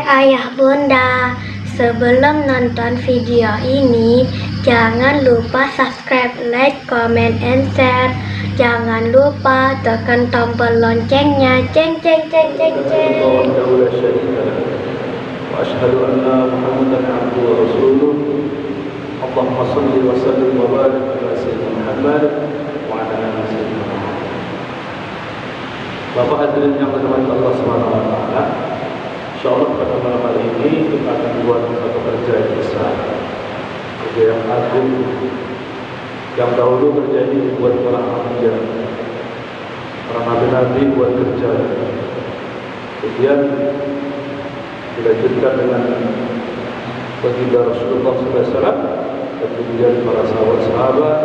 Ayah bunda, sebelum nonton video ini, jangan lupa subscribe, like, comment, and share. Jangan lupa tekan tombol loncengnya. Ceng ceng ceng ceng ceng. وأشهد أن محمدا عبده ورسوله اللهم صل وسلم وبارك على سيدنا محمد وعلى آله سيدنا محمد. Bapak hadirin yang dirahmati Allah Subhanahu wa taala, insyaallah pada malam hari ini kita akan buat satu kerja yang besar, kerja yang agung, yang dahulu terjadi buat para anbiya, para nabi-nabi buat kerja, kemudian dilanjutkan dengan baginda Rasulullah SAW dan kemudian para sahabat-sahabat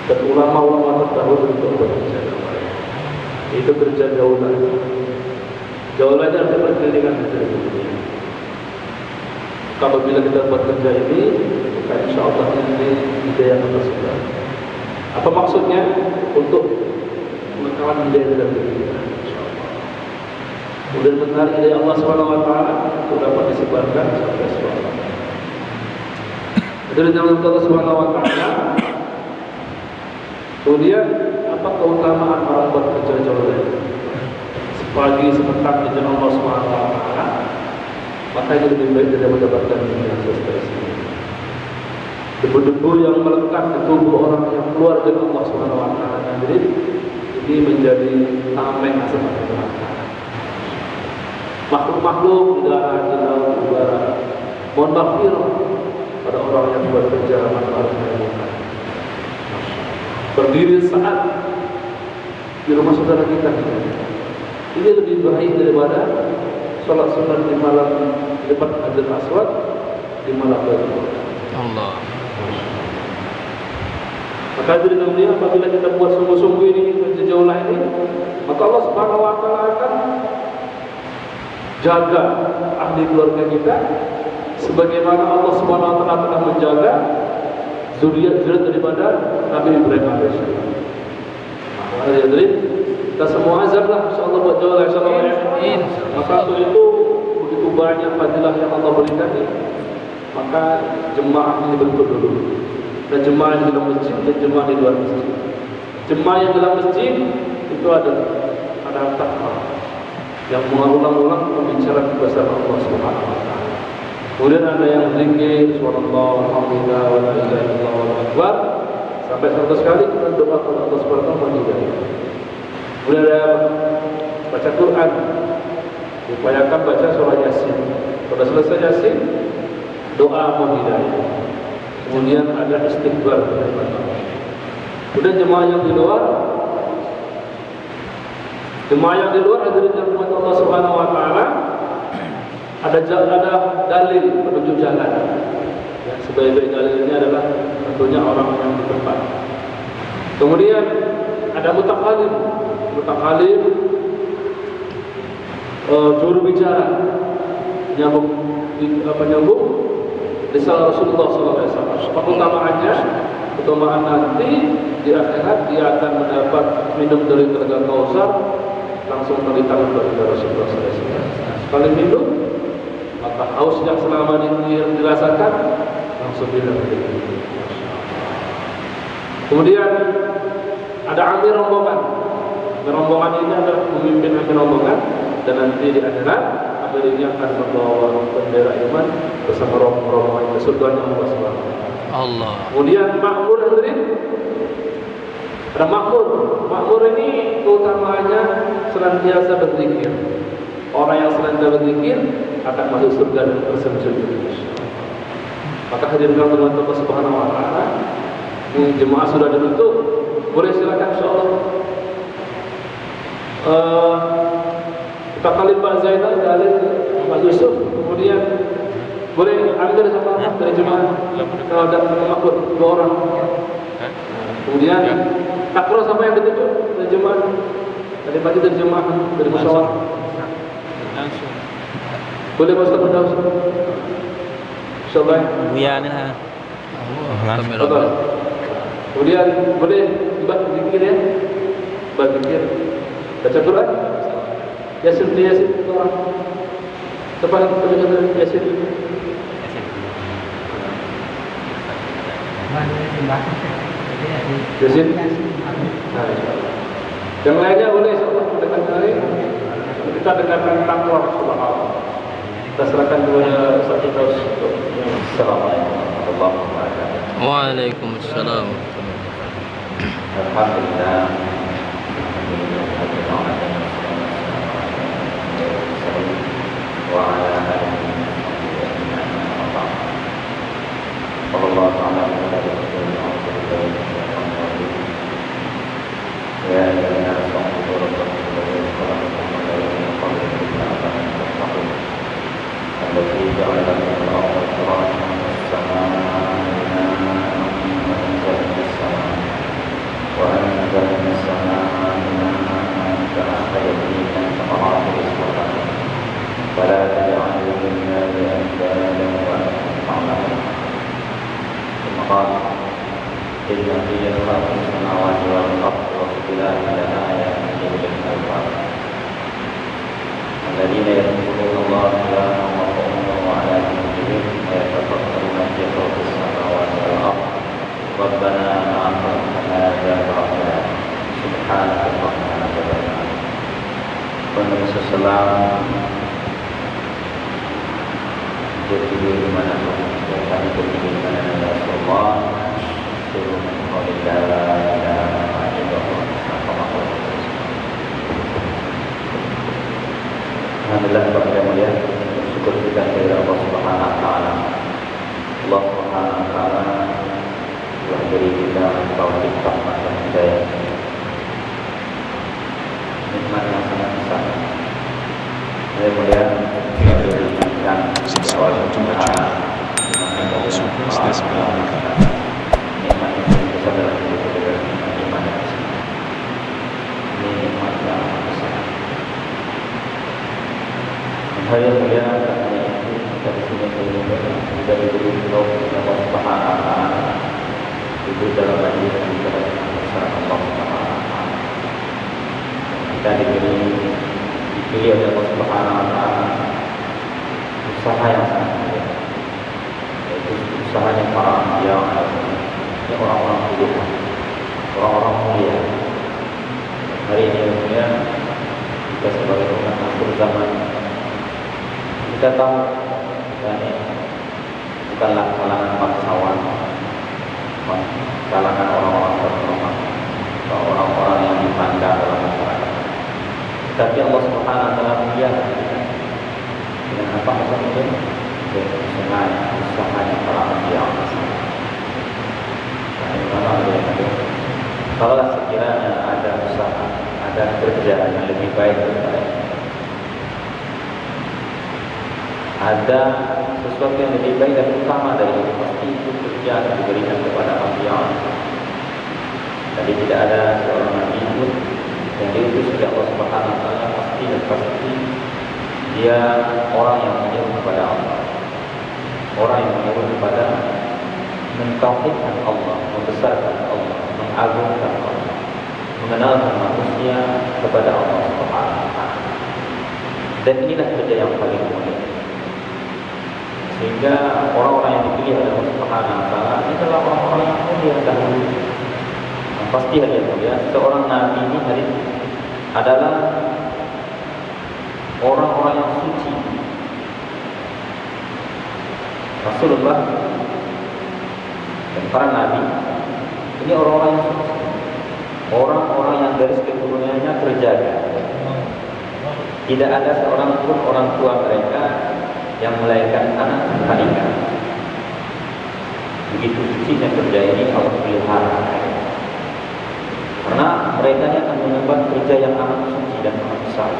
dan ulama-ulama terdahulu untuk bekerja. Itu kerja daulah. Daulahnya adalah pendidikan dari dunia. Apabila kita buat kerja ini, maka insya Allah ini hidayah tersebar. Apa maksudnya? Untuk mengetahui hidayah dari dunia. Kemudian menarik dari Allah Subhanahu wa taala untuk dapat disebarkan sampai semua. Dari dalam Allah Subhanahu wa taala. Kemudian apa keutamaan orang bekerja jauh sepagi sebentar di jalan Allah Subhanahu wa taala, maka itu lebih baik dari mendapatkan dunia seperti ini. Debu-debu yang melekat di tubuh orang yang keluar dari Allah Subhanahu wa taala ini menjadi tameng asap neraka. Makhluk-makhluk di darat, di laut, di udara, mohon maghfirah pada orang yang buat kerja manfaat yang berdiri saat di rumah saudara kita. Ini lebih baik daripada sholat sunat di malam di depan Hajar Aswad di malam Badar. Allah. Maka dari dunia apabila kita buat sungguh-sungguh ini kerja jauh ini, maka Allah Subhanahu wa taala akan jaga ahli keluarga kita sebagaimana Allah Subhanahu wa taala telah menjaga zuriat-zuriat daripada Nabi Ibrahim alaihissalam. Jadi kita semua azablah insyaallah buat jauh insyaallah. Maka itu begitu banyak fadilah yang Allah berikan ini. Maka jemaah ini bentuk dulu. Dan jemaah di dalam masjid dan jemaah di luar masjid. Jemaah yang dalam masjid itu ada takwa yang mengulang-ulang pembicaraan besar Allah Subhanahu wa taala. Kemudian ada yang zikir subhanallah walhamdulillah wa la ilaha illallah wallahu akbar sampai 100 kali kita doa kepada Allah Subhanahu wa taala. Kemudian ada baca Quran. Upayakan baca surah Yasin. Pada selesai Yasin doa mohon hidayah. Kemudian ada istighfar. Kemudian jemaah yang di luar hadirin yang dirahmati Allah Subhanahu wa taala, ada dalil penunjuk jalan. Ya, sebaik-baik dalil ini adalah tentunya orang yang di tempat. Kemudian ada mutakalim, juru bicara, nyambung risalah Rasulullah SAW. Keutamaan nanti di akhirat dia akan mendapat minum dari telaga Kausar langsung dari tangan baginda Rasulullah SAW. Sekali minum, maka haus yang selama ini yang dirasakan langsung hilang. Kemudian ada amir rombongan. Amir rombongan ini adalah pemimpin amir rombongan dan nanti di akhirat amir ini akan membawa bendera iman bersama rombongan ke surganya Allah Subhanahu wa taala. Allah. Kemudian makmur hadirin. Ada makmur. Makmur ini keutamanya senantiasa berzikir. Orang yang senantiasa berzikir akan masuk surga dan tersenyum. Maka hadirin yang dirahmati Allah Subhanahu wa taala, jemaah sudah dibentuk, boleh silakan insyaallah. Kita kali Pak Zainal, Dalil, Pak Yusuf, kemudian boleh ambil sama dari jemaah. Kalau ada makmur 2 orang. Kemudian takbir sama yang ditutup dari jemaah. Dari pagi dari jemaah dari musyawarah. Langsung. Boleh Pak Ustaz Firdaus? Insyaallah. Buya ni lah. Betul. Kemudian boleh zikir ya. Zikir. Baca Quran. Yasin itu orang. Coba tunjukkan Yasin. Yasin. Nah, yang lainnya boleh insyaallah mendekat lagi. Kita dengarkan takwa subhanallah. Kita serahkan kepada Ustaz Firdaus. Assalamualaikum warahmatullahi wabarakatuh. Waalaikumsalam. Alhamdulillah. Wa ala alihi Allah Ta'ala ya ayyuhallazina amanu الذي جعل لكم الأرض فراشا والسماء بناء وأنزل من السماء ماء فأخرج به من ثمرات رزقا فلا تجعلوا لله أندادا وأنتم تعلمون ثم قال إن في خلق السماوات والأرض واختلاف الآيات لأولي الألباب الذين يذكرون الله قياما وقعودا وعلى جنوبهم ويتفكرون في خلق السماوات والأرض ربنا ما خلقت هذا باطلا سبحانك اللهم وبحمدك Nabi Sallallahu jadi di mana kami berdiri di mana Rasulullah suruh menghormati Alhamdulillah kepada mulia syukur kita kepada Allah Subhanahu wa taala. Allah Subhanahu wa taala telah beri kita taufik rahmat dan hidayah. Nikmat yang sangat besar. Mudah-mudahan kita diberikan awal Jumat. Nikmat yang besar dalam hidup kita iman. Ini nikmat yang besar. Hal yang mulia katanya itu kita disini kita diberi taufik Allah Subhanahu wa taala. Itu dalam majlis kita bersama Allah Subhanahu wa taala. Kita dipilih oleh Allah Subhanahu wa taala usaha yang sangat mulia. Yaitu usahanya para anbiya ini orang-orang pilihan, orang-orang mulia. Hari ini mulia kita sebagai umat akhir zaman kita tahu ini bukanlah kalangan bangsawan, kalangan orang-orang terhormat, orang-orang yang dipandang dalam masyarakat. Tapi Allah Subhanahu wa taala muliakan kita dengan apa maksudnya? Dengan usahanya para anbiya. Kalau sekiranya ada usaha, ada kerja yang lebih baik daripada ini, ada sesuatu yang lebih baik dan utama dari itu, pasti itu kerja yang diberikan kepada anbiya. Jadi tidak ada seorang nabi pun yang diutus oleh Allah Subhanahu wa taala pasti dia orang yang menyuruh kepada Allah, orang yang menyuruh kepada mentauhidkan Allah, membesarkan Allah, mengagungkan Allah, mengenalkan manusia kepada Allah Subhanahu wa taala. Dan inilah kerja yang paling mulia. Sehingga orang-orang yang dipilih oleh Allah Subhanahu wa taala ini adalah orang-orang yang mulia dahulu. Pasti hari yang mulia, seorang nabi ini hari adalah orang-orang yang suci. Rasulullah dan para nabi ini orang-orang yang suci, orang-orang yang garis keturunannya terjaga. Tidak ada seorang pun orang tua mereka yang melahirkan anak khalifah. Begitu sucinya kerja ini Allah pelihara. Karena mereka akan mengemban kerja yang amat suci dan amat besar.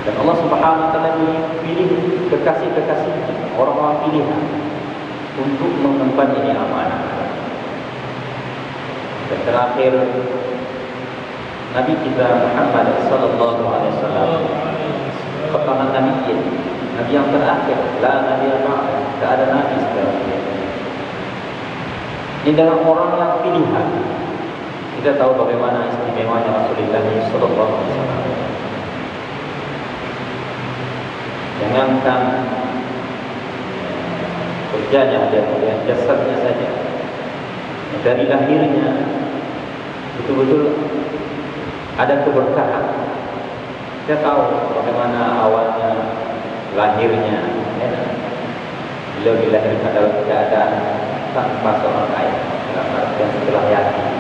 Dan Allah Subhanahu wa taala pilih kekasih-kekasih orang-orang pilihan untuk mengemban ini amanah. Dan terakhir Nabi kita Muhammad sallallahu alaihi wasallam pertama nabi yang terakhir, la nabi ba'da, tidak ada nabi setelah dia. Ini adalah orang yang pilihan. Kita tahu bagaimana istimewanya Rasulullah sallallahu alaihi wasallam. melainkan kerjanya dia melihat jasadnya saja. Dari lahirnya betul-betul ada keberkahan. Kita tahu bagaimana awalnya lahirnya, beliau dilahirkan dalam keadaan tanpa seorang ayah, dalam artian setelah yatim,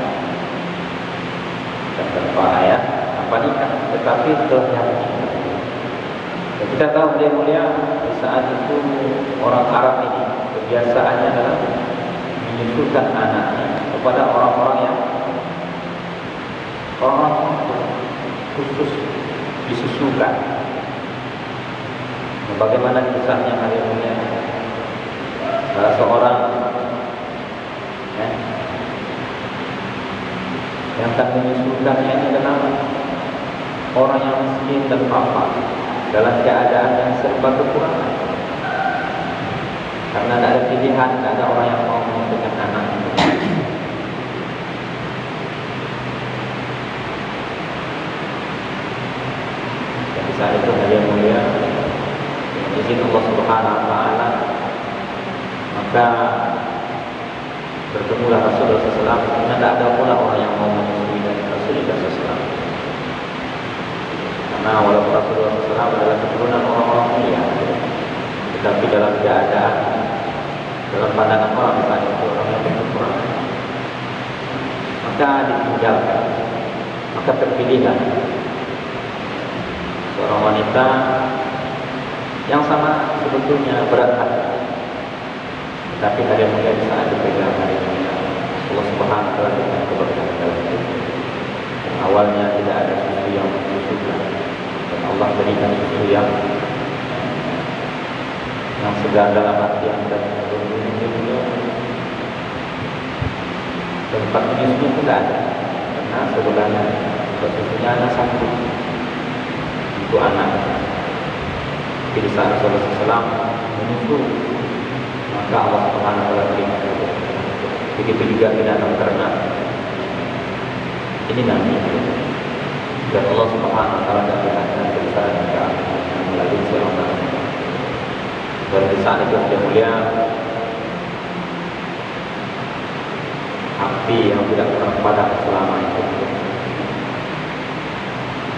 dan tanpa ayah, tanpa nikah, tetapi setelah yatim. Dan kita tahu dia mulia di saat itu orang Arab ini kebiasaannya adalah menyusukan anaknya kepada orang-orang yang khusus disusukan. Bagaimana kisahnya hari ini? Salah seorang yang tak menyusukannya ini adalah orang yang miskin dan lapar dalam keadaan yang serba kekurangan. Karena tidak ada pilihan, tidak ada orang yang mau menyusukan anak. Dan saat itu hari yang mulia, izin Allah Subhanahu wa Ta'ala, maka bertemulah Rasulullah SAW. Karena tidak ada pula orang yang mau menyusui dari Rasulullah SAW. Karena walaupun Rasulullah SAW adalah keturunan orang-orang mulia, tetapi dalam keadaan, dalam pandangan orang misalnya itu orang yang berkekurangan, maka ditinggalkan, maka terpilihlah seorang wanita yang sama sebetulnya berat hati, tetapi hari mulia di saat dipegang hari mulia Allah Subhanahu wa Ta'ala dengan keberkahan dalam hidup. Awalnya tidak ada susu yang disusukan, dan Allah berikan susu yang segar dalam hati yang dan tempat menyusunya tidak ada, karena sebenarnya susunya ada satu untuk anak. Jadi saat Rasulullah SAW menyusu, maka Allah Subhanahu wa Ta'ala berikan. Begitu juga binatang ternak. Ini nanti dan Allah Subhanahu wa Ta'ala akan berikan kebesaran melalui seorang. Dan di saat itu yang mulia, api yang tidak pernah padam selama itu.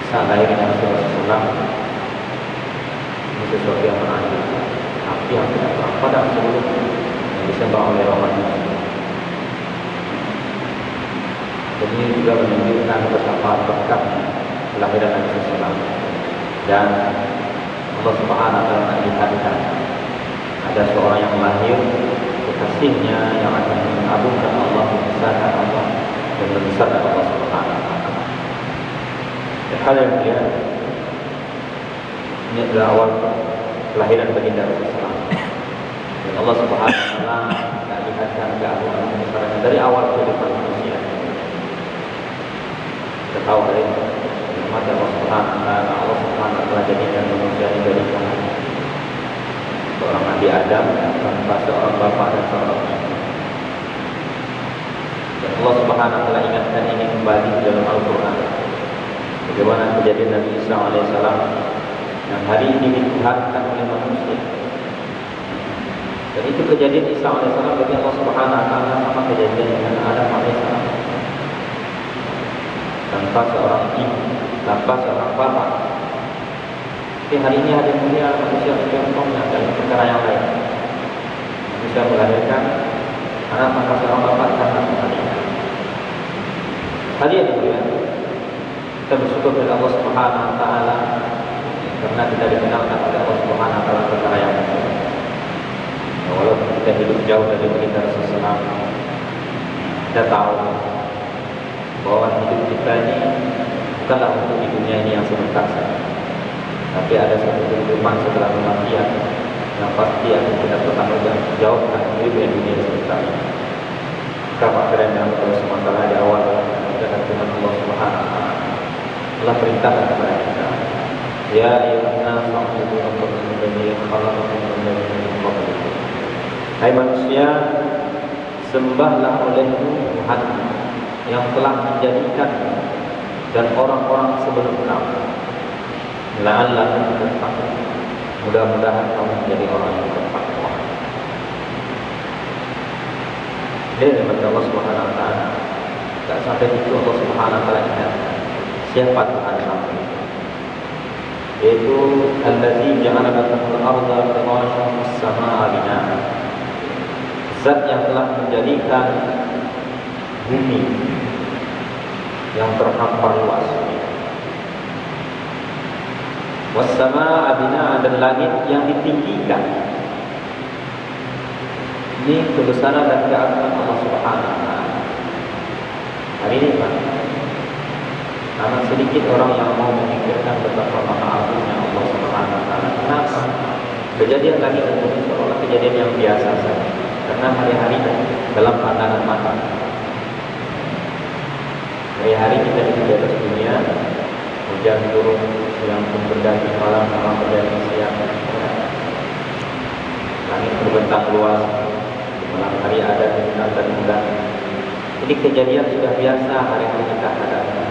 Saat lahirnya Rasulullah SAW, ini sesuatu yang menarik. Api yang tidak pernah padam sebelumnya yang disembah oleh orang manusia. Dan ini juga menunjukkan betapa berkatnya kelahiran Nabi SAW. Dan Allah Subhanahu wa Ta'ala melihatkan ada seorang yang lahir kekasihnya yang akan mengagungkan Allah, membesarkan Allah, dan membesarkan Allah Subhanahu wa Ta'ala. Hal yang mulia, ini adalah awal kelahiran baginda Rasulullah. Dan Allah Subhanahu wa Ta'ala melihatkan keagungan dan kebesarannya dari awal kehidupan manusia. Kita tahu dari mata Allah Subhanahu wa Ta'ala, Allah Subhanahu wa Ta'ala jadikan manusia diberikan seorang Nabi Adam tanpa seorang bapa dan seorang ibu. Dan Allah Subhanahu wa Ta'ala ingatkan ini kembali dalam Al-Quran. Bagaimana kejadian Nabi Isa alaihissalam yang hari ini dituhankan oleh manusia. Dan itu kejadian Isa alaihissalam bagi Allah Subhanahu wa Ta'ala sama kejadian dengan Adam alaihissalam. Tanpa seorang ibu, tanpa seorang bapa. Tapi hari ini hari mulia manusia mencontohnya dalam perkara yang lain. Manusia melahirkan anak tanpa seorang bapa tanpa seorang ibu. Hari ini mulia, kita bersyukur kepada Allah Subhanahu wa Ta'ala karena kita dikenalkan oleh Allah Subhanahu wa Ta'ala perkara yang mulia. Walaupun kita hidup jauh dari baginda Rasulullah, kita tahu bahwa hidup kita ini bukanlah untuk di dunia ini yang sebentar saja, tapi ada satu kehidupan setelah kematian yang pasti akan kita pertanggungjawabkan hidup yang dunia sebentar. Maka keren yang Allah sementara di awal dengan Tuhan Allah Subhanahu wa Ta'ala telah perintahkan kepada kita, ya ayyuhan nas u'budu rabbakum alladzi khalaqakum min nafsin wahidah. Hai manusia, sembahlah olehmu Tuhan yang telah menjadikan dan orang-orang sebelum kamu, la'allakum tattaqun, Mudah-mudahan kamu menjadi orang yang bertakwa. Ini dari Allah Subhanahu Wa Taala. Tak sampai itu Allah Subhanahu Wa Taala ingatkan siapa Tuhan kamu, yaitu Allazi ja'ala lakumul arda firasyan was samaa'a binaa. Zat yang telah menjadikan bumi yang terhampar luas, was samaa'a binaa, dan langit yang ditinggikan. Ini kebesaran dan keagungan Allah Subhanahu Wa Taala. Hari ini Pak, amat sedikit orang yang mau memikirkan betapa maha agungnya Allah Subhanahu Wa Taala. Kenapa? Kejadian lagi itu seolah kejadian yang biasa saja, karena hari-hari dalam pandangan mata. Hari-hari kita hidup di atas dunia, hujan turun, siang pun berganti malam, malam berganti siang. Langit terbentang luas, malam hari ada bintang dan bulan. Jadi kejadian sudah biasa hari-hari kita hadapi.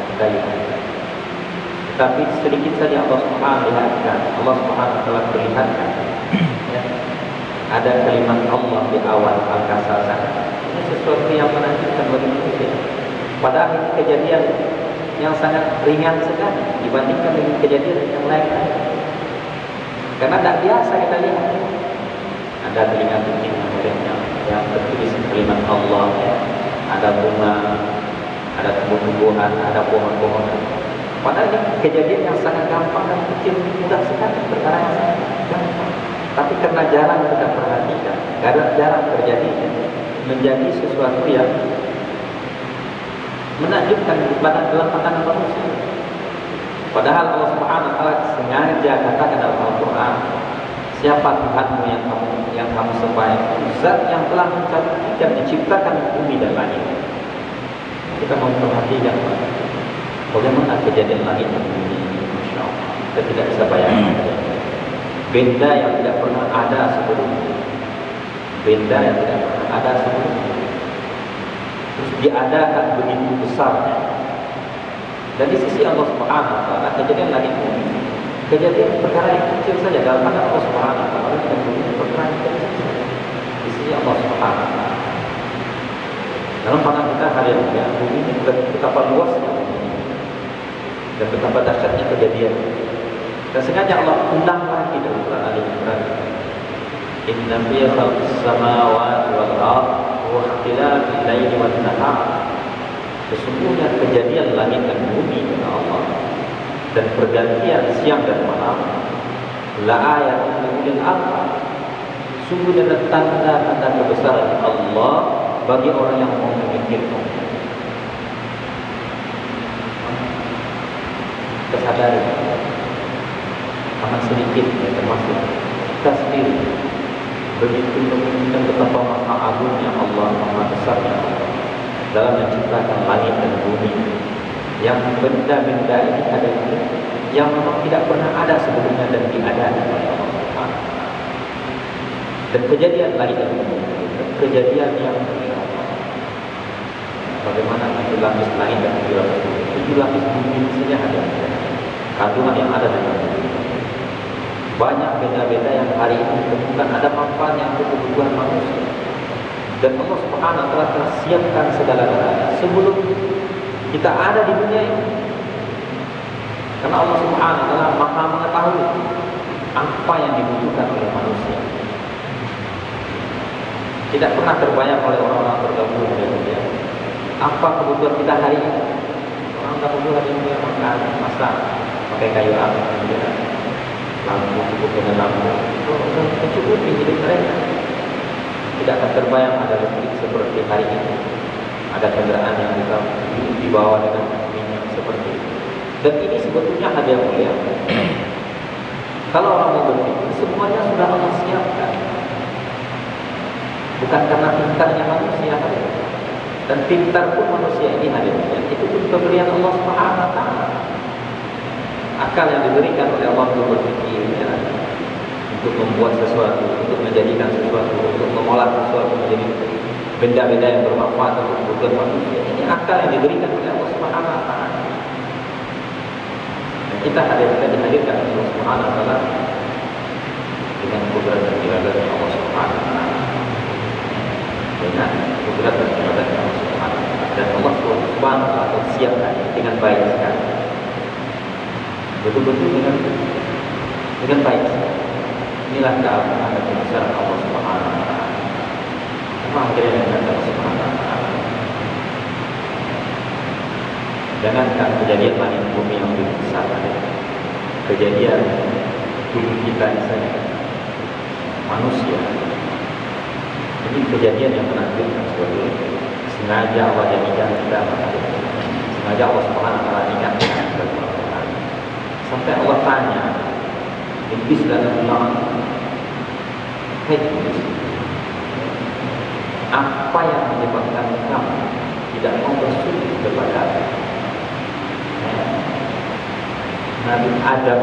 Tapi sedikit saja Allah Subhanahu lihatkan, Allah Subhanahu telah perlihatkan. Ya. Ada kalimat Allah di awal Al-Kasasah. Ini sesuatu yang menakjubkan bagi manusia. Padahal ini kejadian yang sangat ringan sekali dibandingkan dengan kejadian yang lain. Karena tidak biasa kita lihat. Ada telinga kucing yang tertulis kalimat Allah. Ya. Ada bunga, ada tumbuh-tumbuhan, ada pohon-pohonan. Padahal ini kejadian yang sangat gampang dan kecil, mudah sekali, perkara yang sangat gampang. Tapi karena jarang kita perhatikan, karena jarang terjadi, menjadi sesuatu yang menakjubkan dalam pandangan manusia. Padahal Allah Subhanahu Wa Taala sengaja katakan dalam Al-Quran, siapa Tuhanmu yang kamu sembah? Zat yang telah menciptakan bumi dan langit. Kita mau perhatikan bagaimana kejadian langit dan bumi ini, Masya Allah. Kita tidak bisa bayangkan. Benda yang tidak pernah ada sebelumnya. Benda yang tidak pernah ada sebelumnya. Terus diadakan begitu besarnya. Dan di sisi Allah Subhanahu Wa Taala kejadian langit bumi, kejadian perkara yang kecil saja dalam pandangan Allah Subhanahu Wa Taala, dan bumi perkara yang kecil saja di sisi Allah Subhanahu Wa Taala. Dalam pandangan kita hari ini, bumi ini betapa luasnya dan betapa dahsyatnya kejadian. Dan sengaja Allah undang lagi dalam Quran Al-Imran, Inna fi khalqis samawati wal ardi wa ikhtilafil laili wan nahar. Sesungguhnya kejadian langit dan bumi kata Allah, dan pergantian siang dan malam, la ayatun lil albab. Sungguh ada tanda-tanda kebesaran Allah bagi orang yang mau memikirkan. Kita sadari amat sedikit ya, termasuk kita sendiri begitu memikirkan betapa maha agungnya Allah, maha besarnya Allah dalam menciptakan langit dan bumi, yang benda-benda ini ada yang memang tidak pernah ada sebelumnya dan diadakan oleh Allah Subhanahu. Dan kejadian langit dan bumi, kejadian yang bagaimana 7 lapis langit dan 7 lapis bumi. 7 lapis bumi saja ada kandungan yang ada dalam bumi. Banyak benda-benda yang hari ini ditemukan ada manfaat yang untuk kebutuhan manusia. Dan Allah Subhanahu Wa Taala telah siapkan segala-galanya sebelum kita ada di dunia ini. Karena Allah Subhanahu Wa Taala Maha mengetahui apa yang dibutuhkan oleh manusia. Tidak pernah terbayang oleh orang-orang terdahulu di dunia apa kebutuhan kita hari ini. Orang dahulu hari ini makan, masak, pakai kayu api, lampu, cukup dengan lampu, mencukupi hidup mereka. Tidak akan terbayang ada listrik seperti hari ini, ada kendaraan yang bisa dibawa dengan minyak seperti itu. Dan ini sebetulnya hadiah mulia. Kalau orang mau berpikir, semuanya sudah Allah siapkan. Bukan karena pintarnya manusia, dan pintar pun manusia ini hadir. Itu pun pemberian Allah Subhanahu Wa Taala. Akal yang diberikan oleh Allah untuk berpikir, ya, untuk membuat sesuatu, untuk menjadikan sesuatu, untuk mengolah sesuatu menjadi benda-benda yang bermanfaat untuk kebutuhan manusia. Ini akal yang diberikan oleh Allah Subhanahu Wa Taala. Dan kita dihadirkan oleh Allah Subhanahu Wa Taala betul-betul dengan baik. Inilah keagungan dan kebesaran Allah Subhanahu wa taala. Apa akhirnya dengan Allah Subhanahu wa taala? Jangankan kejadian langit bumi yang lebih besar, kejadian tubuh kita misalnya manusia, ini kejadian yang menakjubkan sebetulnya. Sengaja Allah jadikan kita menakjubkan. Sengaja Allah Subhanahu wa taala ingatkan kepada Al-Quran. Sampai Allah tanya, Iblis dan Allah, hei Iblis, apa yang menyebabkan kamu tidak mau bersujud kepada Nabi Adam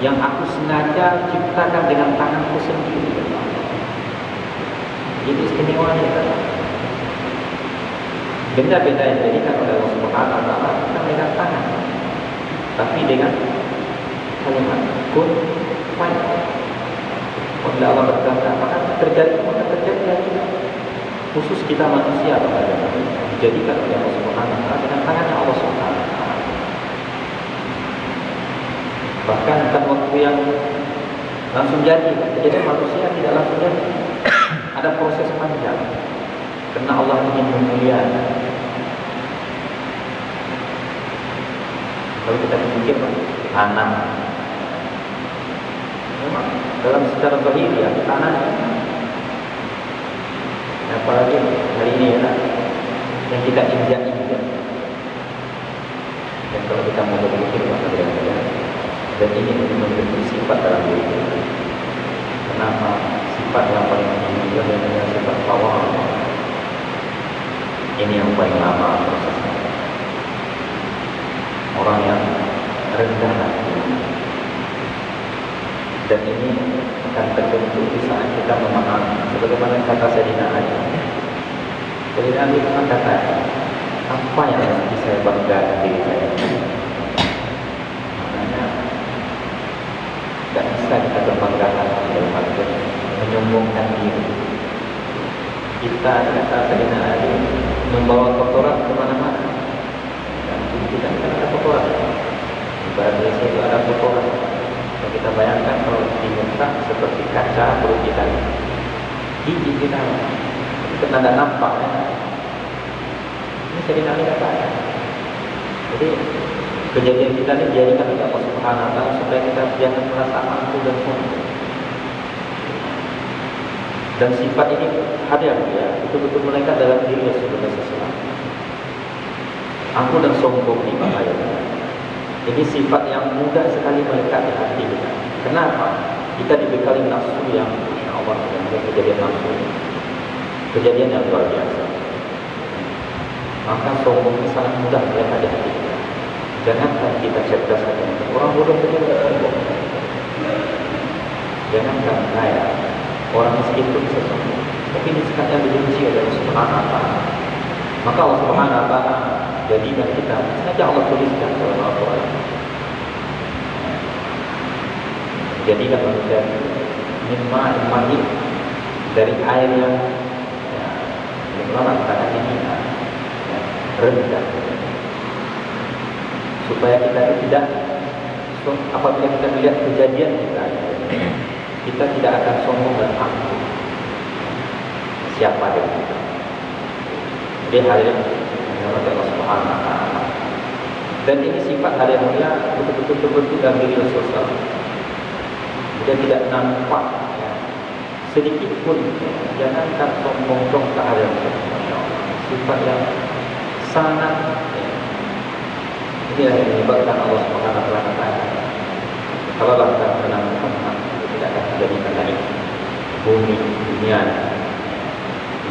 yang aku sengaja ciptakan dengan tanganku sendiri? Jadi istimewanya kan? Benda-benda yang dijadikan oleh Allah Subhanahu wa taala bukan dengan tangan, tapi dengan kalimat kun fayakun. Bila Allah berkata, maka terjadi khusus kita manusia dijadikan oleh Allah Subhanahu wa taala dengan tangannya Allah Subhanahu wa taala. Bahkan bukan waktu yang langsung jadi manusia tidak langsung jadi. Ada proses panjang karena Allah ingin memuliakan. Kalau kita pikir tanah, memang dalam secara zahir ya tanah. Apalagi hari ini ya, yang kita injak-injak. Dan kalau kita mau berpikir maka tidak. Dan ini memiliki sifat dalam diri kita. Kenapa? Sifat yang paling tinggi adalah sifat tawar. Ini yang paling lama prosesnya. Orang yang rendah hati. Dan ini akan terbentuk di saat kita memahami. Sebagaimana kata Sayyidina Ali. Sayyidina Ali pernah kata, apa yang mesti saya banggakan diri saya? Maknanya tidak bisa kita berbanggakan dalam arti menyombongkan diri. Kita kata Sayyidina Ali membawa kotoran kemana-mana. Dan kita kan ada kotoran. Ibarat desa itu ada kotoran. Kalau kita bayangkan kalau di muka seperti kaca perut kita, gigi kita itu tidak nampak. Ini Sayyidina Ali kata. Jadi kejadian kita ini dijadikan oleh Allah Subhanahu wa taala supaya kita jangan merasa angkuh dan sombong. Dan sifat ini ada ya, betul-betul melekat dalam diri Rasulullah SAW. Angkuh dan sombong ini bahaya. Ini sifat yang mudah sekali melekat di hati kita. Kenapa? Kita dibekali nafsu yang Insya Allah yang kejadian nafsu, kejadian yang luar biasa. Maka sombong ini sangat mudah melekat di hati kita. Jangankan kita cerdas saja, orang bodoh saja sombong. Jangankan kaya, orang miskin pun bisa sombong. Tapi ini sikap yang dibenci oleh Allah Subhanahu wa taala. Maka Allah Subhanahu wa taala jadikan kita, sengaja Allah tuliskan dalam Al-Quran. Jadikan manusia mimma dari air yang ulama katakan ini rendah, supaya kita tidak apabila kita melihat kejadian kita tidak akan sombong dan angkuh. Siapa dia? Dia hal yang Allah Subhanahu wa taala. Dan ini sifat hal yang mulia betul-betul terbentuk dalam diri Rasulullah. Dia tidak nampak sedikit pun, jangankan sombong ke hal yang sifat yang sangat inilah yang menyebabkan Allah Subhanahu wa taala kalau bahkan menang Muhammad tidak akan terjadi lagi bumi dunia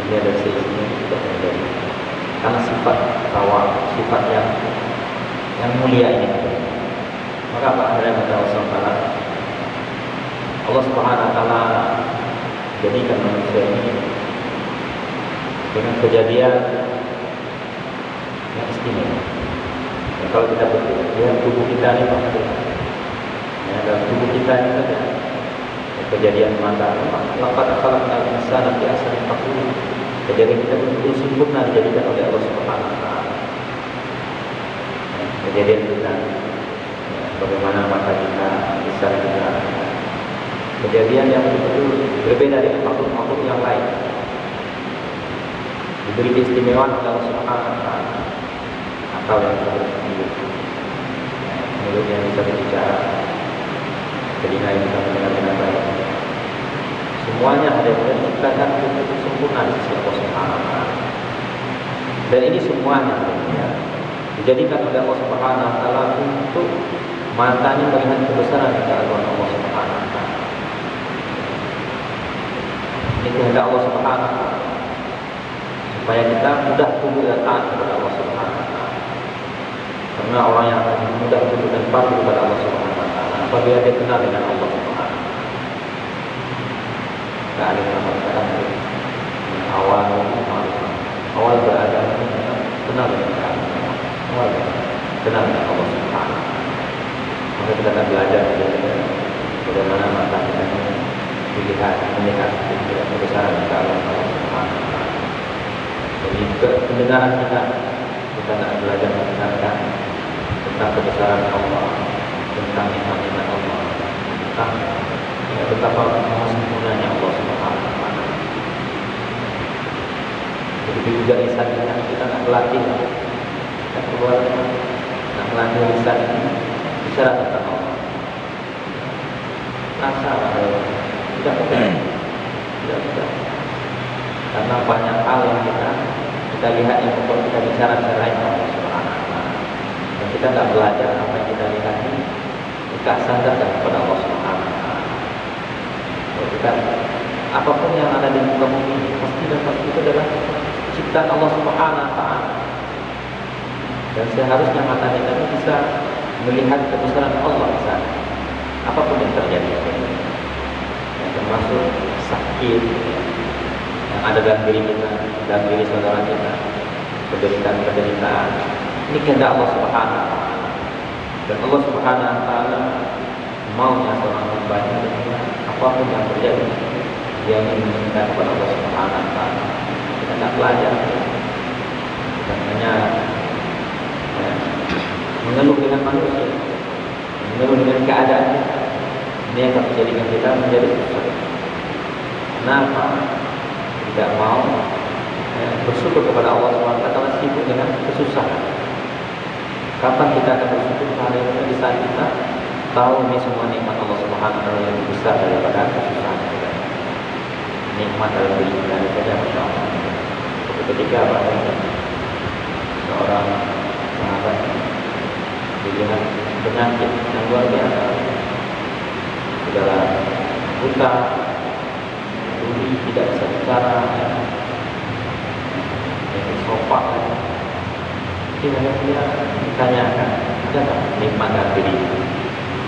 dan seisinya tidak terjadi karena sifat tawar, sifat yang mulia ini. Maka apa yang kata Allah Allah Subhanahu wa taala jadikan manusia ini dengan kejadian yang istimewa. Dan kalau kita lihat tubuh kita ini ya, dalam tubuh kita ini saja kejadian mata laqad khalaqnal insana fi ahsani taqwim. Kejadian kita betul sempurna dijadikan oleh Allah Subhanahu wa taala. Kejadian kita bagaimana mata kita, lisan kita, kejadian yang betul berbeda dengan makhluk-makhluk yang lain. Diberi keistimewaan oleh Allah Subhanahu wa Ta'ala. Akal yang berpikir, mulut yang bisa berbicara, telinga yang bisa mendengar dengan baik. Semuanya ada yang diciptakan untuk sempurna di sisi Allah Subhanahu wa Ta'ala. Dan ini semuanya ya, dijadikan oleh Allah Subhanahu wa Ta'ala untuk matanya melihat kebesaran dan keagungan Allah Subhanahu wa Ta'ala. Ini kehendak Allah Subhanahu wa Ta'ala, supaya kita mudah tunduk dan taat kepada Allah Subhanahu wa Ta'ala. Karena orang yang mudah tunduk dan patuh kepada Allah Subhanahu wa Ta'ala apabila dia kenal dengan Allah Subhanahu wa Ta'ala. Tak ada perkara awal beragama kenal dengan Allah, awal kenal dengan Allah Subhanahu wa Ta'ala. Maka kita akan belajar bagaimana mata kita melihat kebesaran Allah Subhanahu wa Ta'ala. Jadi pendengaran kita nak belajar mendengarkan tentang kebesaran Allah, tentang nikmat-nikmat Allah, tentang betapa sempurnanya Allah Subhanahu wa Ta'ala. Begitu juga lisan kita nak berlatih, kita keluar nak melatih lisan bicara tentang Allah. Rasa tidak mudah, karena banyak hal yang kita lihat yang membuat kita bicara selain Allah Subhanahu wa Ta'ala. Dan kita tidak belajar apa yang kita lihat ini, kita sadarkan kepada Allah Subhanahu wa Ta'ala. Kita apapun yang ada di muka bumi ini pasti itu adalah ciptaan Allah Subhanahu wa Ta'ala. Dan seharusnya mata kita ini bisa melihat kebesaran Allah di sana. Apapun yang terjadi, yang termasuk sakit yang ada dalam diri kita, dalam diri saudara kita, penderitaan. Ini kehendak Allah Subhanahu wa Ta'ala. Dan Allah Subhanahu wa Ta'ala maunya seorang hamba-Nya apapun yang terjadi, dia ingin meminta kepada Allah Subhanahu wa Ta'ala. Kita tidak belajar, kita hanya mengeluh dengan manusia, mengeluh dengan keadaan kita. Ini akan menjadikan kita menjadi susah. Kenapa? Tidak mau bersyukur kepada Allah SWT karena sibuk dengan kesusahan. Kapan kita akan bersyukur kepada Allah di saat kita tahu ini semua nikmat Allah SWT yang lebih besar daripada kesusahan kita. Nikmat dalam diri kita saja, Masya Allah. Ketika seorang sahabat dengan penyakit yang luar biasa, segala buta, tuli, tidak bisa bicara, sopak. Kemudian dia ditanyakan, ada tak nikmat dalam diri?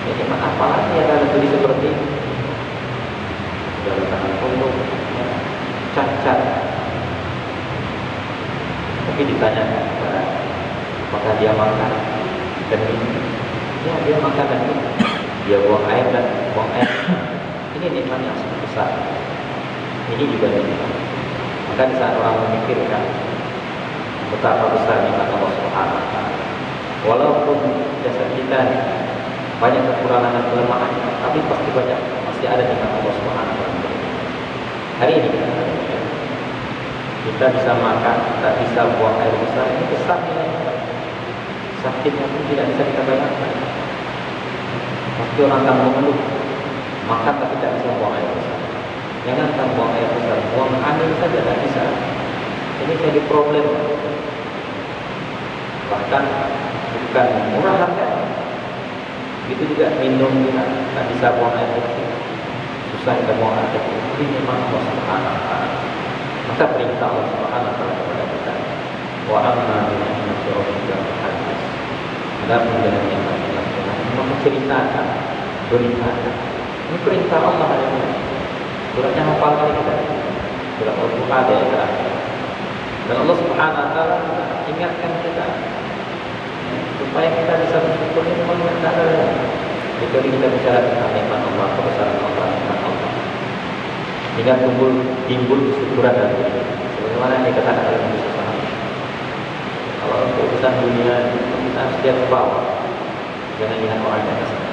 Nikmat apa lagi yang dalam diri seperti ini? Segala tangan pondok, cacat. Tapi ditanyakan kepada apakah dia makan dan minum? Ya, dia makan dan minum. Dia buang air dan buang air. Ini nikmat yang sangat besar. Ini juga nikmat. Maka di saat orang memikirkan betapa besar nikmat Allah Subhanahu wa Ta'ala, walaupun jasad kita banyak kekurangan dan kelemahan, tapi pasti ada nikmat Allah Subhanahu wa Ta'ala. Hari ini kita bisa makan, tak bisa buang air besar, ini besar nilainya. Sakitnya pun tidak bisa kita bayangkan. Pasti orang akan mengeluh, makan tapi tidak bisa buang air besar. Jangan buang air besar, buang angin saja tidak bisa. Ini jadi problem. Bahkan bukan murah harganya. Itu juga minum kita tak bisa buang air besar, susah kita buang air besar. Ini memang Allah Subhanahu wa Ta'ala. Maka perintah Allah Subhanahu wa Ta'ala kepada kita, wa amma bi ni'mati rabbika fahaddits. Adapun dengan nikmat Allah, maka ceritakan, beritakan. Ini perintah Allah hari ini. Suratnya hafal kali kita. Surat Al-Quran ada yang terakhir. Dan Allah Subhanahu wa Ta'ala ingatkan kita supaya kita bisa bersyukur ini memang tidak ada. Jika kita bicara tentang nikmat Allah, kebesaran Allah, nikmat Allah, hingga timbul kesyukuran dari kita. Sebagaimana yang dikatakan oleh Nabi SAW. Kalau untuk urusan dunia kita setiap ke bawah, Jangan lihat orang di atas kita.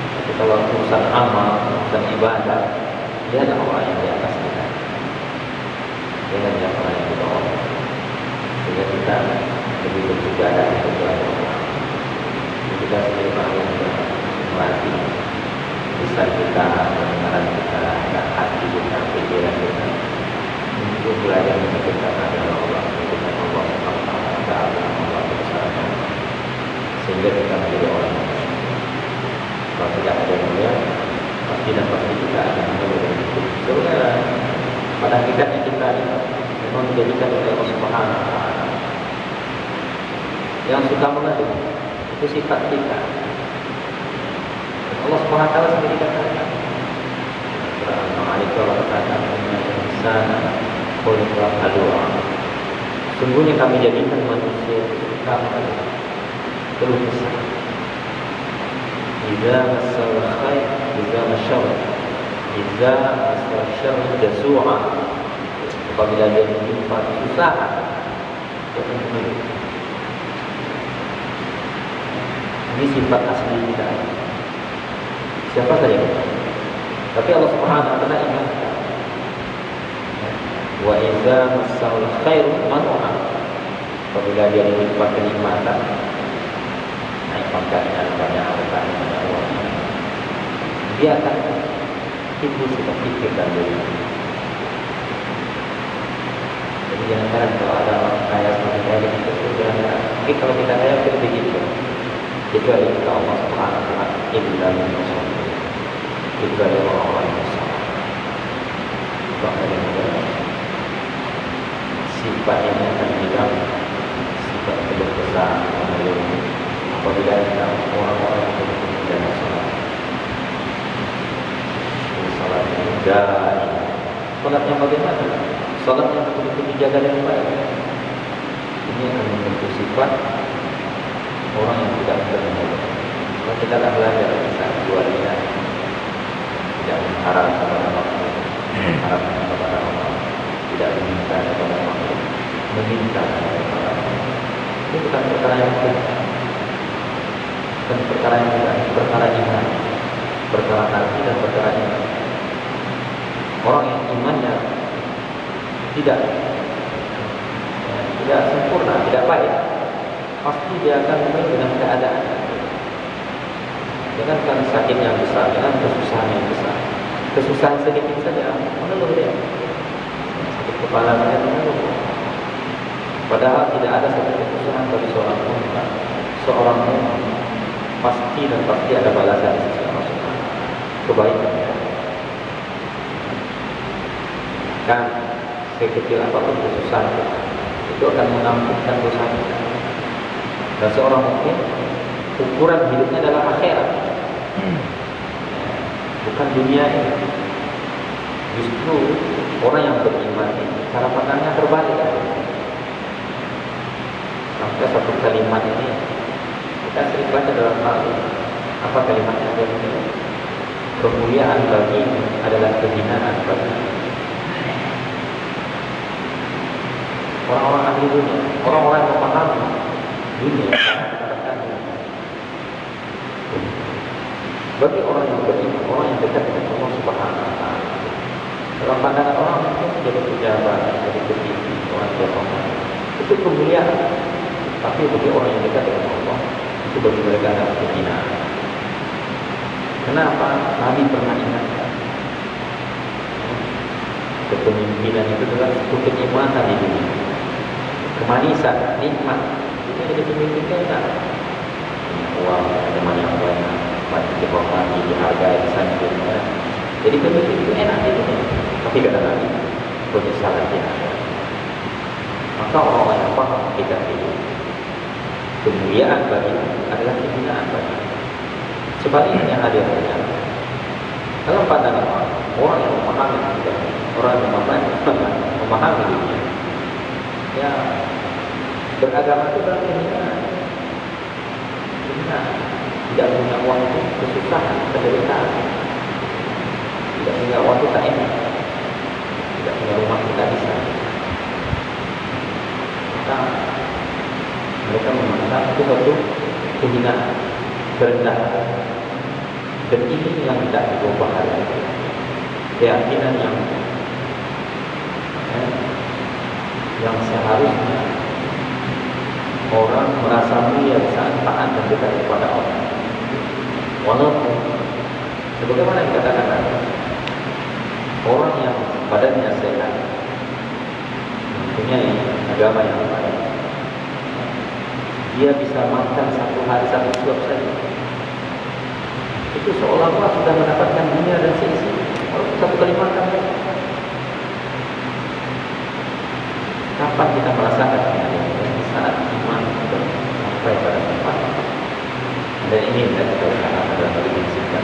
Tapi kalau urusan amal, urusan ibadah, lihatlah orang yang di atas kita. Jangan lihat orang yang di bawah. Sehingga kita lebih bersejadah untuk belajar. Kita sebagai orang yang melatih lisan kita, pendengaran kita, dan hati kita, pikiran kita untuk belajar mendekat kepada Allah, mendekat Allah Subhanahu wa taala, Allah bersama, sehingga kita menjadi orang yang kalau tidak ada mulia, pasti dan pasti kita akan menjadi saudara. Pada hakikatnya kita memang dijadikan oleh Allah Subhanahu wa taala yang suka mengadu. Itu sifat kita. Allah Subhanahu wa taala sendiri katakan, "Ma'alika wa ta'ala insana khuliqa halu'a." Sungguhnya kami jadikan manusia suka mengadu, keluh kesah. Idza massal khair, idza masyar, idza massal syarr jasu'a. Apabila dia menjumpa kesusahan, dia mengeluh. Ini sifat asli kita. Siapa saja kita. Tapi Allah Subhanahu wa taala ingatkan, wa idza massal khairu man'a. Apabila dia menjumpa kenikmatan, naik pangkatnya, banyak hartanya, banyak uangnya, dia akan timbul sikap pikir dan diri. Jadi jangan kalau ada orang kaya seperti saya itu sebenarnya mungkin kalau kita kaya kita begitu. Kecuali kita Allah Subhanahu wa taala illa min rasul. Kecuali orang-orang yang salah. Bahkan sifat yang akan hilang, sifat keberkesan apabila kita orang-orang yang berjalan salat. Salat yang da'i. Salat yang bagaimana? Salat yang betul-betul dijaga dengan baik. Ini akan membentuk sifat orang yang tidak bermoral. Kalau kita tak belajar kita jual dia, tidak mengharap kepada waktu, harap kepada Allah, tidak meminta kepada waktu, meminta kepada Allah. Ini bukan perkara yang mudah, bukan perkara yang mudah, perkara iman, perkara hati dan perkara iman. Orang yang imannya tidak sempurna, tidak baik, pasti dia akan mulai dengan keadaan. Jangan kan sakit yang besar, jangan kesusahan yang besar. Kesusahan sedikit saja, mengeluh dia. Sakit kepala saja mengeluh. Padahal tidak ada satu kesusahan bagi seorang mukmin. Seorang mukmin pasti dan pasti ada balasan di sisi Allah Subhanahu. Kebaikan. Kan sekecil apapun kesusahan itu akan mengampunkan dosa kita. Dan seorang mukmin ukuran hidupnya adalah akhirat, bukan dunia ini. Justru orang yang beriman ini cara pandangnya terbalik. Sampai satu kalimat ini kita sering baca dalam Al-Quran. Apa kalimatnya? Kemuliaan bagi adalah kehinaan bagi. Orang-orang ahli dunia, orang-orang yang memahami dunia, bagi orang yang beriman, orang yang dekat dengan Allah Subhanahu wa taala. Dalam pandangan orang mungkin jadi pejabat, jadi petinggi, orang terhormat, itu kemuliaan. Tapi bagi orang yang dekat dengan Allah, itu bagi mereka adalah kehinaan. Kenapa? Nabi pernah ingatkan, kepemimpinan itu adalah satu kenikmatan di dunia. Kemanisan, nikmat, itu jadi pemimpin kita. Uang, ada banyak banyak, banyak dihormati, dihargai, disanjung. Jadi pemimpin itu enak di dunia. Tapi kata Nabi, penyesalan di akhirat. Maka orang-orang yang paham kita itu, kemuliaan bagi adalah kehinaan bagi. Sebaliknya hadir dalam pandangan orang yang memahami kita, orang yang memahami dunia. Ya, beragama itu berarti tidak punya uang itu kesusahan, penderitaan. Tidak punya uang itu tak enak. Tidak punya rumah itu tak bisa. Maka Mereka memandang itu satu kehinaan, kerendahan. Dan ini yang tidak berubah hari ini. Keyakinan yang seharusnya orang merasa mulia saat taat dan dekat kepada Allah. Walaupun sebagaimana yang dikatakan orang yang badannya sehat, mempunyai agama yang baik, dia bisa makan satu hari satu suap saja, itu seolah-olah sudah mendapatkan dunia dan seisi. Kalau satu kali makan, kapan kita merasakan ini? Saat iman sudah sampai pada tempat. Dan ini yang kita usahakan adalah prinsipkan.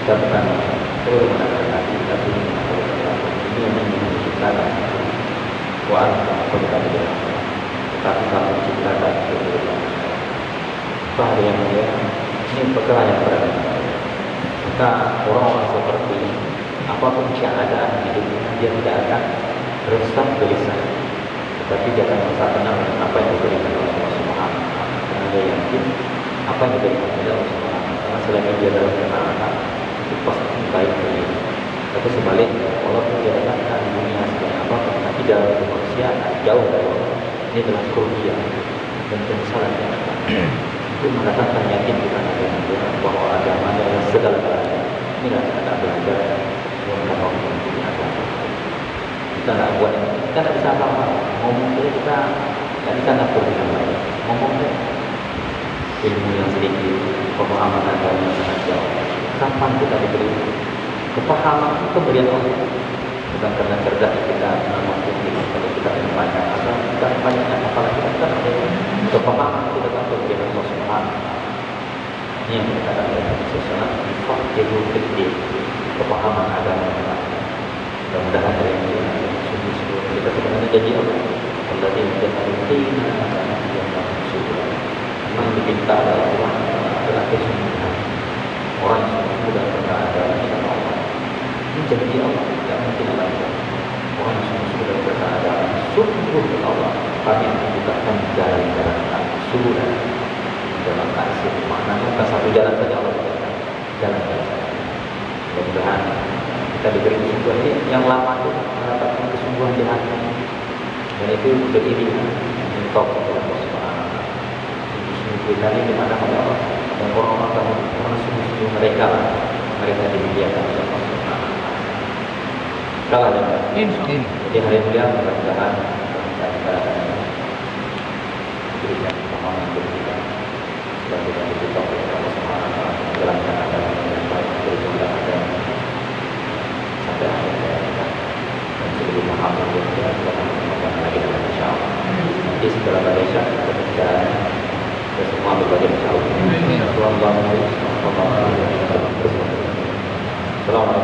Kita bukan perlu mengatakan hati, tapi ini yang menciptakan wa'alaikum warahmatullahi wabarakatuh. Tetapi kamu menciptakan bahaya yang mulia. Ini perkara yang berat. Maka orang-orang seperti ini, apapun keadaan hidupnya, dia tidak akan resah gelisah, tetapi dia akan merasa tenang dengan apa yang diberikan oleh Allah Subhanahu wa Ta'ala. Karena dia yakin apa yang diberikan oleh Allah Subhanahu wa Ta'ala. Karena selagi dia dalam ketenangan, itu pasti baik bagi dia. Tapi sebaliknya, walaupun dia datang di dunia sebagai apa, tapi dalam kemanusiaan jauh dari Allah, ini adalah kerugian dan penyesalan yang datang. Itu mendatangkan yakin kita bahwa agama adalah segala-galanya. Ini adalah belajar yang kita punya agama. Kita tidak buat ini, kita tidak bisa apa-apa. Ngomong saja kita tidak bisa ngatur dengan baik. Ngomong saja. Ilmu yang sedikit, pemahaman agama yang sangat jauh. Kapan kita diberi kepahaman itu pemberian Allah? Bukan karena cerdas kita menanggung tinggi, kalau kita banyak atau kita banyaknya kepala kita ada kepahaman kita tak pemberian Allah Subhanahu. Ini yang kita katakan sesuatu fakihul fikih, kepahaman agama kita. Mudah-mudahan dari ini sungguh-sungguh kita sebenarnya jadi Allah. Allah yang menjadikan memang diminta adalah Allah adalah kesungguhan. Orang yang sungguh dan berada di Allah ini jadi Allah, tidak mungkin lagi. Orang yang sungguh dan berada sungguh di Allah, kami membukakan jalan-jalan surga dalam kasih. Maknanya bukan satu jalan saja Allah berikan, jalan-jalan. Mudah-mudahan kita diberi kesungguhan ini yang lama itu mendapatkan kesungguhan di hati, dan itu beriringan mentok Allah Subhanahu. Sungguh kita ini dimana oleh Allah, dan orang sungguh mereka dimuliakan oleh Allah Subhanahu. Kalah dengan jadi hari mulia mudah-mudahan kita diberikan pemahaman berbeda dan kita dibuka oleh Allah Subhanahu menjalankan agama dengan baik berjumlah agama sampai akhir hayat dan seluruh pemahaman yang kita akan lagi dengan insyaallah. Nanti setelah pada isya kita berbicara ke semua berbagai insyaallah. Assalamualaikum warahmatullahi wabarakatuh. Assalamu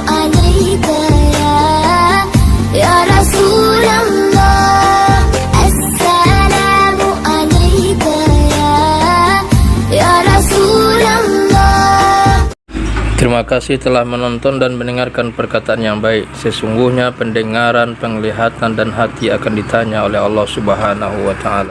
alayka ya Rasulullah. Assalamu alayka ya Rasulullah. Terima kasih telah menonton dan mendengarkan perkataan yang baik. Sesungguhnya pendengaran, penglihatan, dan hati akan ditanya oleh Allah Subhanahu wa Ta'ala.